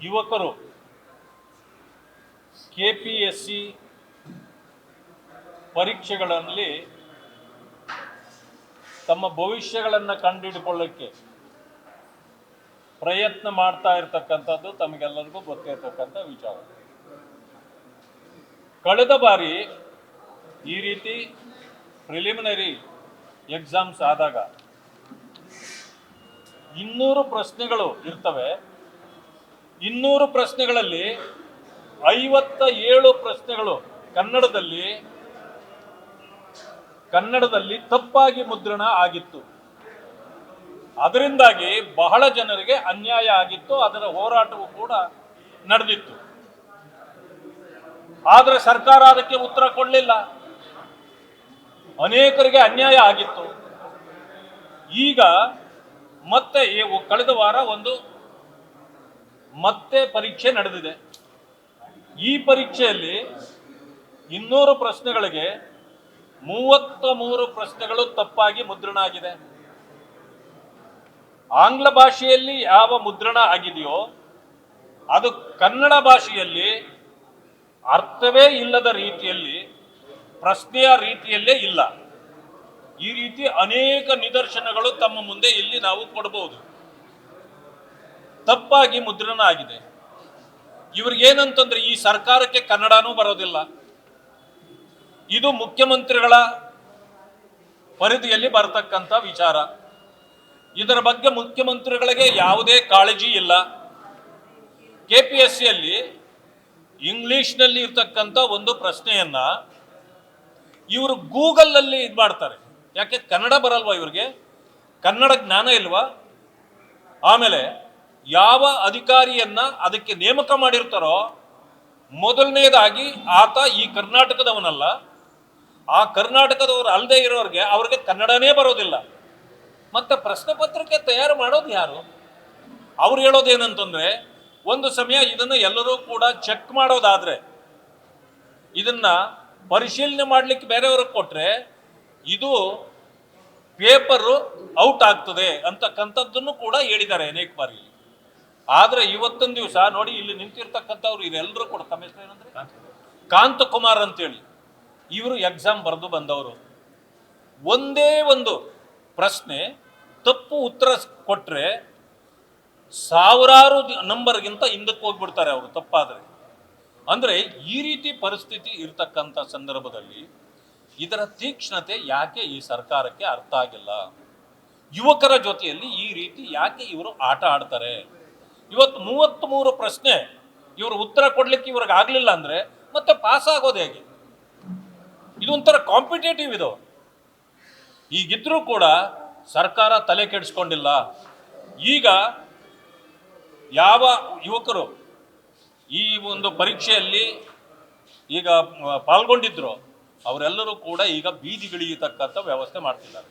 ಯುವಕರು ಕೆಪಿಎಸ್ಸಿ ಪರೀಕ್ಷೆಗಳಲ್ಲಿ ತಮ್ಮ ಭವಿಷ್ಯಗಳನ್ನು ಕಂಡುಹಿಡಿಕೊಳ್ಳಕ್ಕೆ ಪ್ರಯತ್ನ ಮಾಡ್ತಾ ಇರತಕ್ಕಂಥದ್ದು ತಮಗೆಲ್ಲರಿಗೂ ಗೊತ್ತಿರತಕ್ಕಂಥ ವಿಚಾರ. ಕಳೆದ ಬಾರಿ ಈ ರೀತಿ ಪ್ರಿಲಿಮಿನರಿ ಎಕ್ಸಾಮ್ಸ್ ಆದಾಗ 200 ಪ್ರಶ್ನೆಗಳು ಇರ್ತವೆ. 200 ಪ್ರಶ್ನೆಗಳಲ್ಲಿ 57 ಪ್ರಶ್ನೆಗಳು ಕನ್ನಡದಲ್ಲಿ ತಪ್ಪಾಗಿ ಮುದ್ರಣ ಆಗಿತ್ತು. ಅದರಿಂದಾಗಿ ಬಹಳ ಜನರಿಗೆ ಅನ್ಯಾಯ ಆಗಿತ್ತು. ಅದರ ಹೋರಾಟವೂ ಕೂಡ ನಡೆದಿತ್ತು. ಆದರೆ ಸರ್ಕಾರ ಅದಕ್ಕೆ ಉತ್ತರ ಕೊಡಲಿಲ್ಲ. ಅನೇಕರಿಗೆ ಅನ್ಯಾಯ ಆಗಿತ್ತು. ಈಗ ಮತ್ತೆ ಕಳೆದ ವಾರ ಮತ್ತೆ ಪರೀಕ್ಷೆ ನಡೆದಿದೆ. ಈ ಪರೀಕ್ಷೆಯಲ್ಲಿ 200 ಪ್ರಶ್ನೆಗಳಿಗೆ 33 ಪ್ರಶ್ನೆಗಳು ತಪ್ಪಾಗಿ ಮುದ್ರಣ ಆಗಿದೆ. ಆಂಗ್ಲ ಭಾಷೆಯಲ್ಲಿ ಯಾವ ಮುದ್ರಣ ಆಗಿದೆಯೋ ಅದು ಕನ್ನಡ ಭಾಷೆಯಲ್ಲಿ ಅರ್ಥವೇ ಇಲ್ಲದ ರೀತಿಯಲ್ಲಿ, ಪ್ರಶ್ನೆಯ ರೀತಿಯಲ್ಲೇ ಇಲ್ಲ. ಈ ರೀತಿ ಅನೇಕ ನಿದರ್ಶನಗಳು ತಮ್ಮ ಮುಂದೆ ಇಲ್ಲಿ ನಾವು ಕೊಡಬಹುದು. ತಪ್ಪಾಗಿ ಮುದ್ರಣ ಆಗಿದೆ. ಇವ್ರಿಗೇನಂತಂದ್ರೆ ಈ ಸರ್ಕಾರಕ್ಕೆ ಕನ್ನಡನೂ ಬರೋದಿಲ್ಲ. ಇದು ಮುಖ್ಯಮಂತ್ರಿಗಳ ಪರಿಧಿಯಲ್ಲಿ ಬರತಕ್ಕಂಥ ವಿಚಾರ. ಇದರ ಬಗ್ಗೆ ಮುಖ್ಯಮಂತ್ರಿಗಳಿಗೆ ಯಾವುದೇ ಕಾಳಜಿ ಇಲ್ಲ. ಕೆಪಿಎಸ್ಸಿಯಲ್ಲಿ ಇಂಗ್ಲಿಷ್ನಲ್ಲಿ ಇರ್ತಕ್ಕಂಥ ಒಂದು ಪ್ರಶ್ನೆಯನ್ನ ಇವರು ಗೂಗಲ್ನಲ್ಲಿ ಇದು ಮಾಡ್ತಾರೆ. ಯಾಕೆ ಕನ್ನಡ ಬರಲ್ವಾ ಇವ್ರಿಗೆ? ಕನ್ನಡ ಜ್ಞಾನ ಇಲ್ವಾ? ಆಮೇಲೆ ಯಾವ ಅಧಿಕಾರಿಯನ್ನ ಅದಕ್ಕೆ ನೇಮಕ ಮಾಡಿರ್ತಾರೋ ಮೊದಲನೇದಾಗಿ ಆತ ಈ ಕರ್ನಾಟಕದವನಲ್ಲ. ಆ ಕರ್ನಾಟಕದವರು ಅಲ್ಲದೆ ಇರೋರಿಗೆ ಅವ್ರಿಗೆ ಕನ್ನಡನೇ ಬರೋದಿಲ್ಲ. ಮತ್ತೆ ಪ್ರಶ್ನೆ ಪತ್ರಿಕೆ ತಯಾರು ಮಾಡೋದು ಯಾರು? ಅವ್ರು ಹೇಳೋದೇನಂತಂದ್ರೆ, ಒಂದು ಸಮಯ ಇದನ್ನು ಎಲ್ಲರೂ ಕೂಡ ಚೆಕ್ ಮಾಡೋದಾದ್ರೆ, ಇದನ್ನ ಪರಿಶೀಲನೆ ಮಾಡ್ಲಿಕ್ಕೆ ಬೇರೆಯವ್ರಿಗೆ ಕೊಟ್ರೆ ಇದು ಪೇಪರು ಔಟ್ ಆಗ್ತದೆ ಅಂತಕ್ಕಂಥದ್ದನ್ನು ಕೂಡ ಹೇಳಿದ್ದಾರೆ ಅನೇಕ ಬಾರಿ. ಆದ್ರೆ ಇವತ್ತಿನ ದಿವಸ ನೋಡಿ, ಇಲ್ಲಿ ನಿಂತಿರ್ತಕ್ಕಂಥವ್ರು ಇವರೆಲ್ಲರೂ ಕೂಡ ತಮ್ಮ ಹೆಸರು ಏನಂದ್ರೆ ಕಾಂತಕುಮಾರ್ ಅಂತೇಳಿ, ಇವರು ಎಕ್ಸಾಮ್ ಬರೆದು ಬಂದವರು. ಒಂದೇ ಒಂದು ಪ್ರಶ್ನೆ ತಪ್ಪು ಉತ್ತರ ಕೊಟ್ರೆ ಸಾವಿರಾರು ನಂಬರ್ಗಿಂತ ಹಿಂದಕ್ಕೆ ಹೋಗ್ಬಿಡ್ತಾರೆ ಅವರು ತಪ್ಪಾದ್ರೆ. ಅಂದ್ರೆ ಈ ರೀತಿ ಪರಿಸ್ಥಿತಿ ಇರ್ತಕ್ಕಂಥ ಸಂದರ್ಭದಲ್ಲಿ ಇದರ ತೀಕ್ಷ್ಣತೆ ಯಾಕೆ ಈ ಸರ್ಕಾರಕ್ಕೆ ಅರ್ಥ ಆಗಿಲ್ಲ? ಯುವಕರ ಜೊತೆಯಲ್ಲಿ ಈ ರೀತಿ ಯಾಕೆ ಇವರು ಆಟ ಆಡ್ತಾರೆ? ಇವತ್ತು 33 ಪ್ರಶ್ನೆ ಇವರು ಉತ್ತರ ಕೊಡ್ಲಿಕ್ಕೆ ಇವ್ರಿಗೆ ಆಗ್ಲಿಲ್ಲ ಅಂದ್ರೆ ಮತ್ತೆ ಪಾಸ್ ಆಗೋದು ಹೇಗೆ? ಇದೊಂಥರ ಕಾಂಪಿಟೇಟಿವ್ ಇದು. ಈಗಿದ್ರೂ ಕೂಡ ಸರ್ಕಾರ ತಲೆ ಕೆಡಿಸ್ಕೊಂಡಿಲ್ಲ. ಈಗ ಯಾವ ಯುವಕರು ಈ ಒಂದು ಪರೀಕ್ಷೆಯಲ್ಲಿ ಈಗ ಪಾಲ್ಗೊಂಡಿದ್ರು ಅವರೆಲ್ಲರೂ ಕೂಡ ಈಗ ಬೀದಿಗಿಳಿಯತಕ್ಕಂಥ ವ್ಯವಸ್ಥೆ ಮಾಡ್ತಿದ್ದಾರೆ.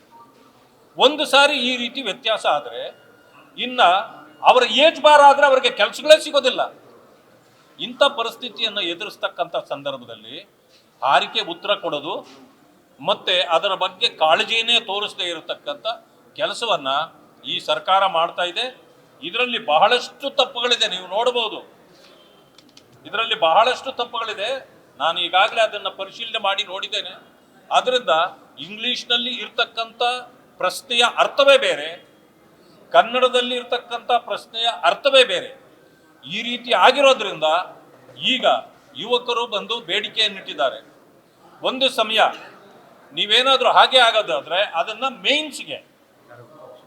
ಒಂದು ಸಾರಿ ಈ ರೀತಿ ವ್ಯತ್ಯಾಸ ಆದರೆ ಇನ್ನ ಅವರ ಏಜ್ ಬಾರ್ ಆದರೆ ಅವರಿಗೆ ಕೆಲಸಗಳೇ ಸಿಗೋದಿಲ್ಲ. ಇಂಥ ಪರಿಸ್ಥಿತಿಯನ್ನು ಎದುರಿಸ್ತಕ್ಕಂಥ ಸಂದರ್ಭದಲ್ಲಿ ಹಾರಿಕೆ ಉತ್ತರ ಕೊಡೋದು ಮತ್ತೆ ಅದರ ಬಗ್ಗೆ ಕಾಳಜಿಯನ್ನೇ ತೋರಿಸದೇ ಇರತಕ್ಕಂಥ ಕೆಲಸವನ್ನ ಈ ಸರ್ಕಾರ ಮಾಡ್ತಾ ಇದೆ. ಇದರಲ್ಲಿ ಬಹಳಷ್ಟು ತಪ್ಪುಗಳಿದೆ, ನೀವು ನೋಡಬಹುದು. ಇದರಲ್ಲಿ ಬಹಳಷ್ಟು ತಪ್ಪುಗಳಿದೆ. ನಾನು ಈಗಾಗಲೇ ಅದನ್ನು ಪರಿಶೀಲನೆ ಮಾಡಿ ನೋಡಿದ್ದೇನೆ. ಅದರಿಂದ ಇಂಗ್ಲಿಷ್ನಲ್ಲಿ ಇರ್ತಕ್ಕಂಥ ಪ್ರಶ್ನೆಯ ಅರ್ಥವೇ ಬೇರೆ, ಕನ್ನಡದಲ್ಲಿ ಇರ್ತಕ್ಕಂಥ ಪ್ರಶ್ನೆಯ ಅರ್ಥವೇ ಬೇರೆ. ಈ ರೀತಿ ಆಗಿರೋದ್ರಿಂದ ಈಗ ಯುವಕರು ಬಂದು ಬೇಡಿಕೆಯನ್ನಿಟ್ಟಿದ್ದಾರೆ. ಒಂದು ಸಮಯ ನೀವೇನಾದರೂ ಹಾಗೆ ಆಗೋದಾದ್ರೆ ಅದನ್ನ ಮೇನ್ಸ್ಗೆ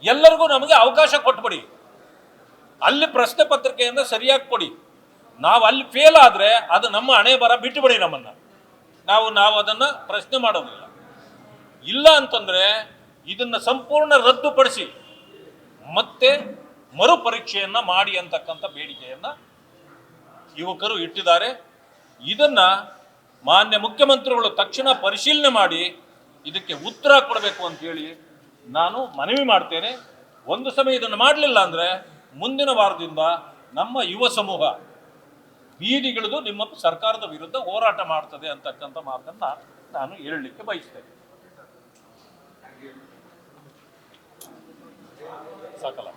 ಎಲ್ಲರಿಗೂ ನಮಗೆ ಅವಕಾಶ ಕೊಟ್ಬಿಡಿ. ಅಲ್ಲಿ ಪ್ರಶ್ನೆ ಪತ್ರಿಕೆಯನ್ನು ಸರಿಯಾಗಿ ಕೊಡಿ. ನಾವು ಅಲ್ಲಿ ಫೇಲ್ ಆದರೆ ಅದು ನಮ್ಮ ಹಣೆ ಬರ ಬಿಟ್ಟುಬಿಡಿ. ನಮ್ಮನ್ನು ನಾವು ಅದನ್ನು ಪ್ರಶ್ನೆ ಮಾಡೋದಿಲ್ಲ. ಇಲ್ಲ ಅಂತಂದ್ರೆ ಇದನ್ನ ಸಂಪೂರ್ಣ ರದ್ದುಪಡಿಸಿ ಮತ್ತೆ ಮರುಪರೀಕ್ಷೆಯನ್ನ ಮಾಡಿ ಅಂತಕ್ಕಂಥ ಬೇಡಿಕೆಯನ್ನ ಯುವಕರು ಇಟ್ಟಿದ್ದಾರೆ. ಇದನ್ನ ಮಾನ್ಯ ಮುಖ್ಯಮಂತ್ರಿಗಳು ತಕ್ಷಣ ಪರಿಶೀಲನೆ ಮಾಡಿ ಇದಕ್ಕೆ ಉತ್ತರ ಕೊಡಬೇಕು ಅಂತ ಹೇಳಿ ನಾನು ಮನವಿ ಮಾಡ್ತೇನೆ. ಒಂದು ಸಮಯ ಇದನ್ನು ಮಾಡಲಿಲ್ಲ ಅಂದ್ರೆ ಮುಂದಿನ ವಾರದಿಂದ ನಮ್ಮ ಯುವ ಸಮೂಹ ಬೀದಿಗಿಳಿದು ನಿಮ್ಮ ಸರ್ಕಾರದ ವಿರುದ್ಧ ಹೋರಾಟ ಮಾಡ್ತದೆ ಅಂತಕ್ಕಂಥ ಮಾತನ್ನ ನಾನು ಹೇಳಲಿಕ್ಕೆ ಬಯಸ್ತೇನೆ. ಸಾಕಲ್ಲ.